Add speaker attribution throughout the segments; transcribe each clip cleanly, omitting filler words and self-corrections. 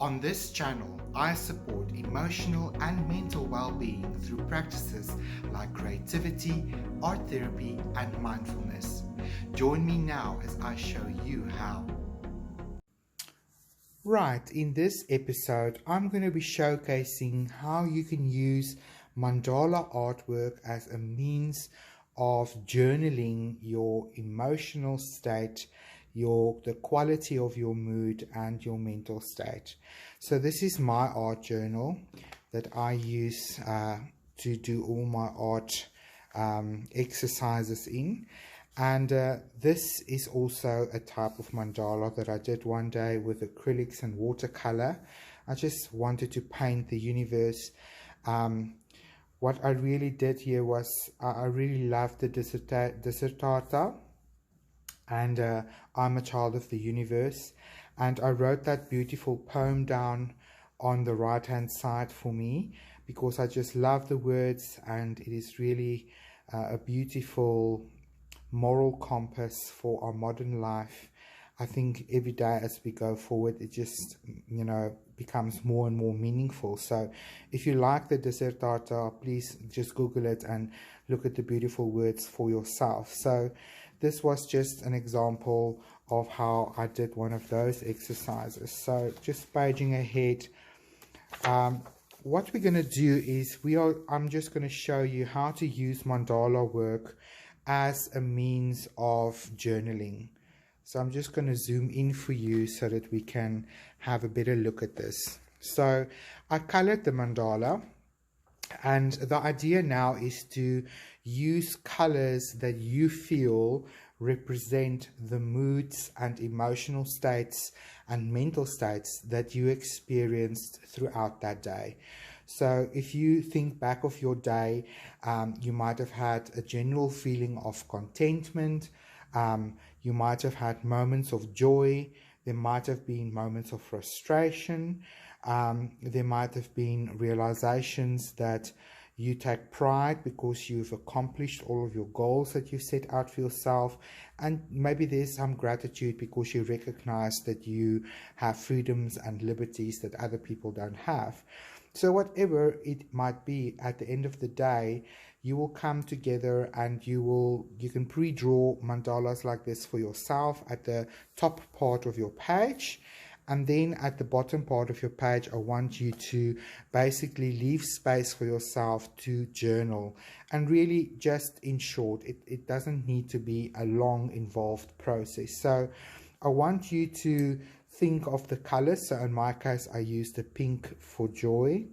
Speaker 1: On this channel, I support emotional and mental well-being through practices like creativity, art therapy, and mindfulness. Join me now as I show you how. Right, in this episode, I'm going to be showcasing how you can use mandala artwork as a means of journaling your emotional state, the quality of your mood and your mental state. So this is my art journal that I use to do all my art exercises in. And this is also a type of mandala that I did one day with acrylics and watercolor. I just wanted to paint the universe. What I really did here was I really loved the dissertata, and I'm a child of the universe, and I wrote that beautiful poem down on the right hand side for me because I just love the words, and it is really a beautiful moral compass for our modern life. I think every day as we go forward, it just, becomes more and more meaningful. So if you like the dissertata, please just Google it and look at the beautiful words for yourself. So this was just an example of how I did one of those exercises. So just paging ahead, what we're going to do is I'm just going to show you how to use mandala work as a means of journaling. So I'm just going to zoom in for you so that we can have a better look at this. So I colored the mandala, and the idea now is to use colors that you feel represent the moods and emotional states and mental states that you experienced throughout that day. So if you think back of your day, you might have had a general feeling of contentment. You might have had moments of joy. There might have been moments of frustration. There might have been realizations that you take pride because you've accomplished all of your goals that you set out for yourself. And maybe there's some gratitude because you recognize that you have freedoms and liberties that other people don't have. So whatever it might be, at the end of the day, you will come together and you can pre-draw mandalas like this for yourself at the top part of your page. And then at the bottom part of your page, I want you to basically leave space for yourself to journal. And really, just in short, it doesn't need to be a long, involved process. So I want you to think of the colors. So in my case, I used the pink for joy,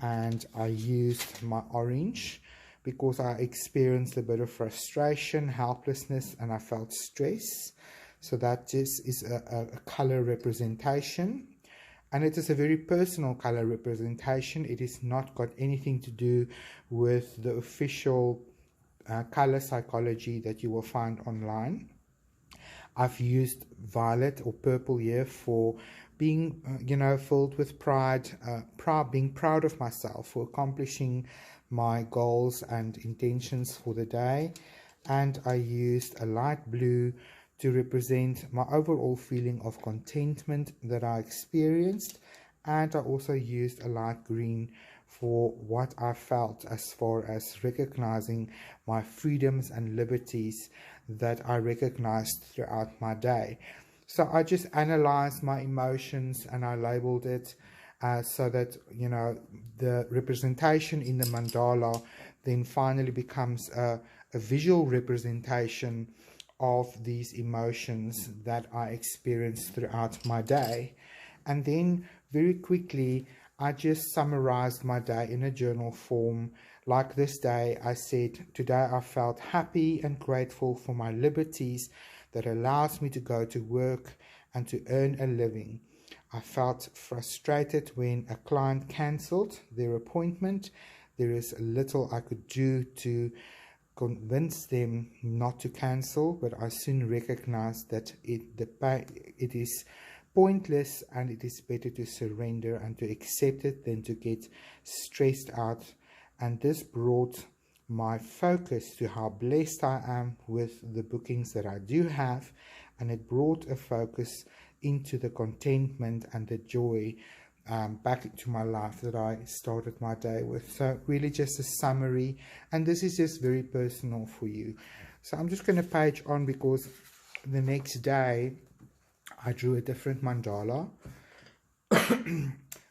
Speaker 1: and I used my orange because I experienced a bit of frustration, helplessness, and I felt stress. So that just is a color representation, and it is a very personal color representation. It is not got anything to do with the official color psychology that you will find online. I've used violet or purple here for being, filled with pride, being proud of myself for accomplishing my goals and intentions for the day. And I used a light blue to represent my overall feeling of contentment that I experienced. And I also used a light green for what I felt as far as recognizing my freedoms and liberties that I recognized throughout my day. So I just analyzed my emotions and I labeled it so that, the representation in the mandala then finally becomes a visual representation of these emotions that I experienced throughout my day. And then very quickly, I just summarized my day in a journal form. Like this day, I said, today I felt happy and grateful for my liberties that allows me to go to work and to earn a living. I felt frustrated when a client cancelled their appointment. There is little I could do to convince them not to cancel, but I soon recognized that it is pointless and it is better to surrender and to accept it than to get stressed out. And this brought my focus to how blessed I am with the bookings that I do have, and it brought a focus into the contentment and the joy back into my life that I started my day with. So really just a summary, and this is just very personal for you. So I'm just going to page on, because the next day I drew a different mandala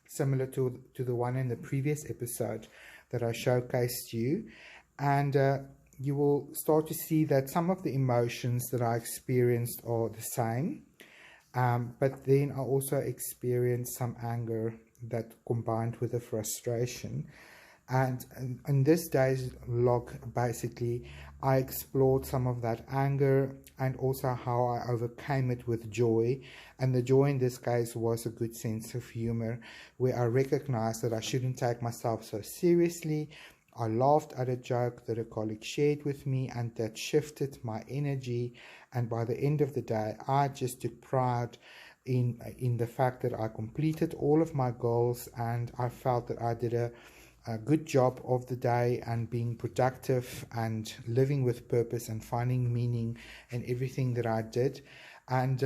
Speaker 1: similar to the one in the previous episode that I showcased you, and you will start to see that some of the emotions that I experienced are the same. But then I also experienced some anger that combined with the frustration. And in this day's log, basically, I explored some of that anger and also how I overcame it with joy. And the joy in this case was a good sense of humor, where I recognized that I shouldn't take myself so seriously. I laughed at a joke that a colleague shared with me, and that shifted my energy. And by the end of the day, I just took pride in the fact that I completed all of my goals, and I felt that I did a good job of the day and being productive and living with purpose and finding meaning in everything that I did. And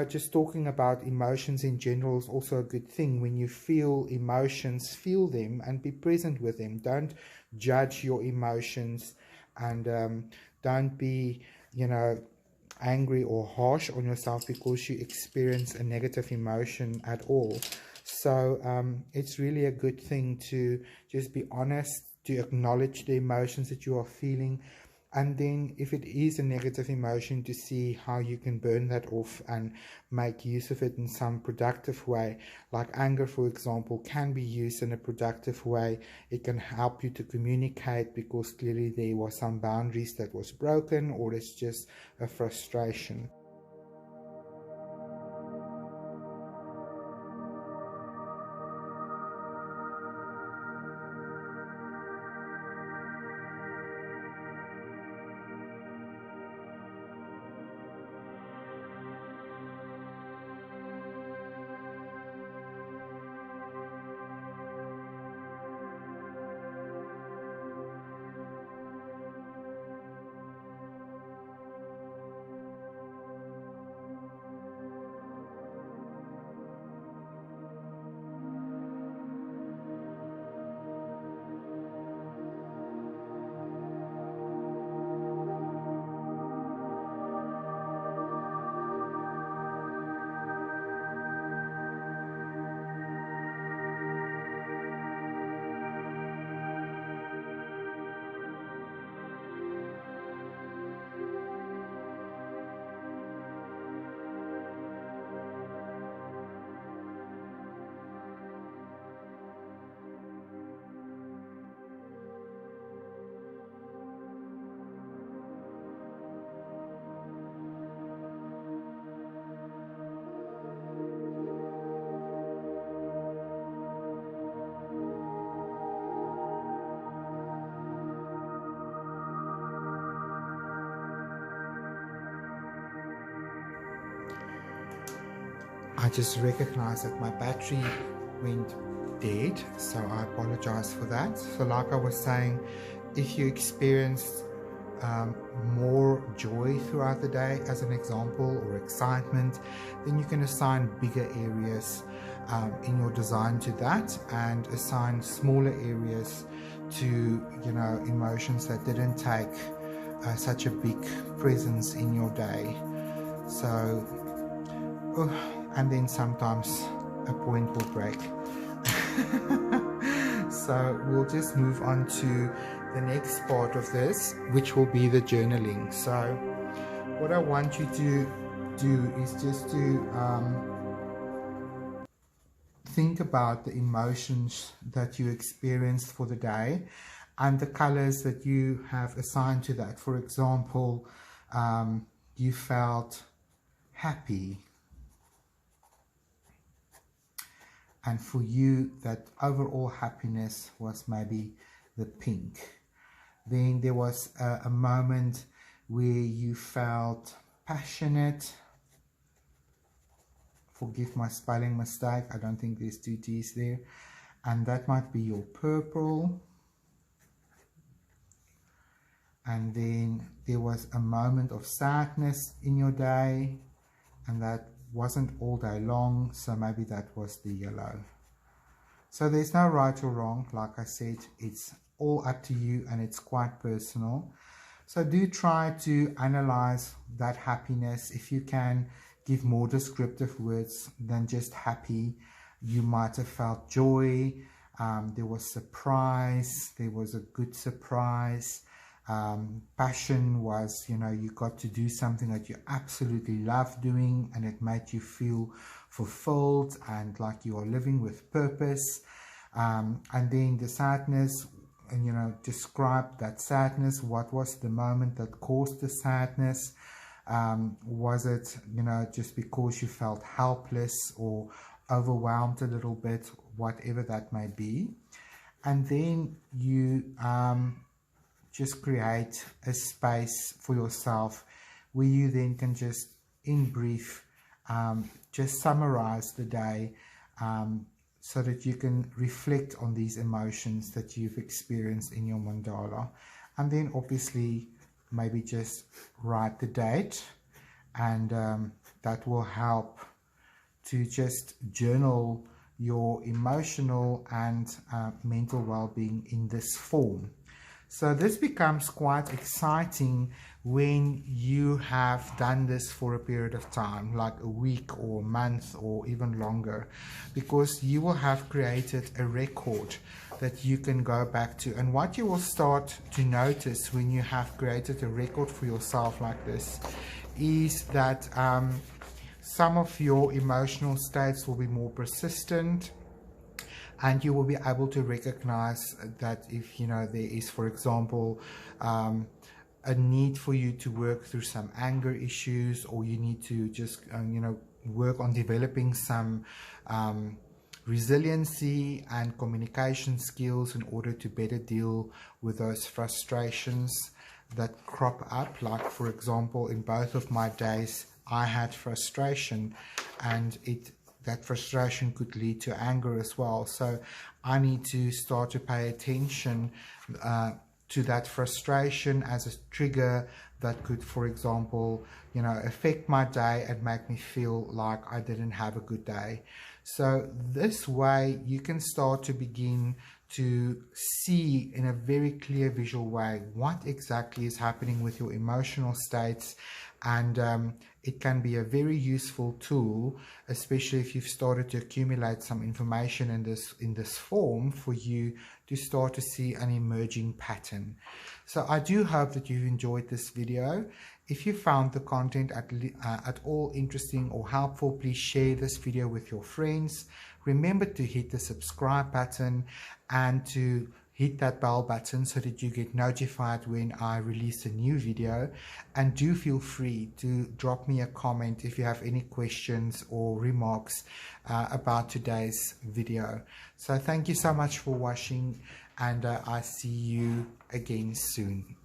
Speaker 1: just talking about emotions in general is also a good thing. When you feel emotions, feel them and be present with them. Don't judge your emotions, and don't be, angry or harsh on yourself because you experience a negative emotion at all. So it's really a good thing to just be honest, to acknowledge the emotions that you are feeling, and then if it is a negative emotion, to see how you can burn that off and make use of it in some productive way. Like anger, for example, can be used in a productive way. It can help you to communicate because clearly there was some boundaries that was broken, or it's just a frustration. I just recognized that my battery went dead, so I apologize for that. So like I was saying, if you experienced more joy throughout the day, as an example, or excitement, then you can assign bigger areas in your design to that, and assign smaller areas to emotions that didn't take such a big presence in your day. So and then sometimes a point will break. So we'll just move on to the next part of this, which will be the journaling. So what I want you to do is just to think about the emotions that you experienced for the day and the colors that you have assigned to that. For example, you felt happy, and for you that overall happiness was maybe the pink. Then there was a moment where you felt passionate. Forgive my spelling mistake, I don't think there's two T's there. And that might be your purple. And then there was a moment of sadness in your day, and that wasn't all day long, so maybe that was the yellow. So there's no right or wrong. Like I said, it's all up to you and it's quite personal. So do try to analyze that happiness. If you can give more descriptive words than just happy, you might have felt joy, there was surprise, there was a good surprise. Passion was, you got to do something that you absolutely love doing and it made you feel fulfilled and like you are living with purpose. And then the sadness, and describe that sadness. What was the moment that caused the sadness? Was it just because you felt helpless or overwhelmed a little bit, whatever that may be? And then you just create a space for yourself where you then can just, in brief, just summarize the day, so that you can reflect on these emotions that you've experienced in your mandala. And then obviously maybe just write the date, and that will help to just journal your emotional and mental well-being in this form. So this becomes quite exciting when you have done this for a period of time, like a week or a month or even longer, because you will have created a record that you can go back to. And what you will start to notice when you have created a record for yourself like this is that some of your emotional states will be more persistent, and you will be able to recognize that if there is, for example, a need for you to work through some anger issues, or you need to just work on developing some resiliency and communication skills in order to better deal with those frustrations that crop up. Like, for example, in both of my days I had frustration, and that frustration could lead to anger as well. So I need to start to pay attention to that frustration as a trigger that could, for example, affect my day and make me feel like I didn't have a good day. So this way you can start to begin to see in a very clear visual way what exactly is happening with your emotional states. And it can be a very useful tool, especially if you've started to accumulate some information in this form, for you to start to see an emerging pattern. So I do hope that you've enjoyed this video. If you found the content at all interesting or helpful, please share this video with your friends. Remember to hit the subscribe button and to hit that bell button so that you get notified when I release a new video. And do feel free to drop me a comment if you have any questions or remarks about today's video. So thank you so much for watching, and I see you again soon.